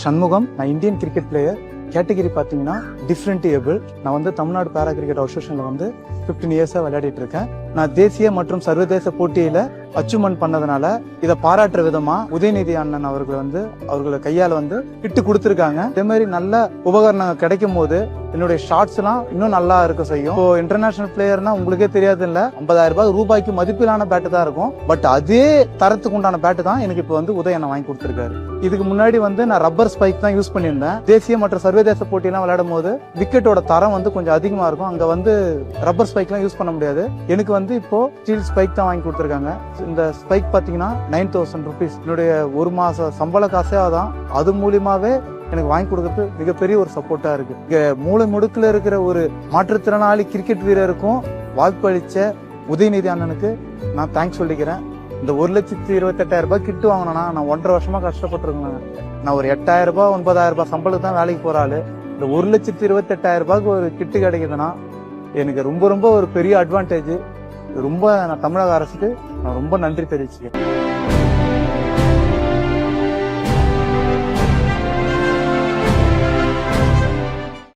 சண்முகம். நான் Indian cricket player. Category பார்த்தீங்கன்னா different able. நான் வந்து தமிழ்நாடு பேரா கிரிக்கெட் அசோசியேஷன்ல வந்து 15 இயர்ஸா விளையாடிட்டு இருக்கேன். நான் தேசிய மற்றும் சர்வதேச போட்டியில அச்சீவ்மெண்ட் பண்ணதுனால இதை பாராட்டுற விதமா உதயநிதி அண்ணன் அவர்களை கையால வந்து கிட்டு கொடுத்துருக்காங்க. இதே மாதிரி நல்ல உபகரணங்கள் கிடைக்கும் போது என்னுடைய ஷாட்ஸ் எல்லாம் இன்னும் நல்லா இருக்க செய்யும். இப்போ இன்டர்நேஷனல் பிளேயர்னா உங்களுக்கே தெரியாது இல்ல, 50,000 ரூபாய்க்கு மதிப்பிலான பேட்டு தான் இருக்கும். பட் அதே தரத்துக்கு உண்டான பேட்டு தான் எனக்கு இப்போ வந்து உதய அண்ணன் வாங்கி கொடுத்துருக்காரு. இதுக்கு முன்னாடி வந்து நான் ரப்பர் ஸ்பைக் தான் யூஸ் பண்ணியிருந்தேன். தேசிய மற்றும் சர்வதேச போட்டியெல்லாம் விளையாடும் போது விக்கெட்டோட தரம் வந்து கொஞ்சம் அதிகமா இருக்கும். அங்க வந்து ரப்பர் ஸ்பைக்லாம் யூஸ் பண்ண முடியாது. எனக்கு வந்து இப்போ ஸ்டீல் ஸ்பைக் தான் வாங்கி கொடுத்துருக்காங்க. இந்த ஸ்பைக் பாத்தீங்கன்னா 9,000 rupees. என்னுடைய ஒரு மாச சம்பள காசே அதான். அது மூலியமாவே எனக்கு வாங்கி கொடுக்கறது மிகப்பெரிய ஒரு சப்போர்ட்டா இருக்கு. இங்க மூளை முடுக்குல இருக்கிற ஒரு மாற்றுத்திறனாளி கிரிக்கெட் வீரருக்கும் வாய்ப்பு அளிச்ச உதயநிதி அண்ணனுக்கு நான் தேங்க்ஸ் சொல்லிக்கிறேன். இந்த 1,28,000 கிட்டு வாங்கினா நான் 1.5 வருஷமா கஷ்டப்பட்டிருக்கேன். நான் ஒரு 8,000 9,000 சம்பளத்துக்கு தான் வேலைக்கு போறாள். இந்த 1,28,000 ஒரு கிட்டு கிடைக்குதுன்னா எனக்கு ரொம்ப ரொம்ப ஒரு பெரிய அட்வான்டேஜ். ரொம்ப நான் தமிழக அரசுக்கு நான் ரொம்ப நன்றி தெரிவிச்சுக்கிறேன்.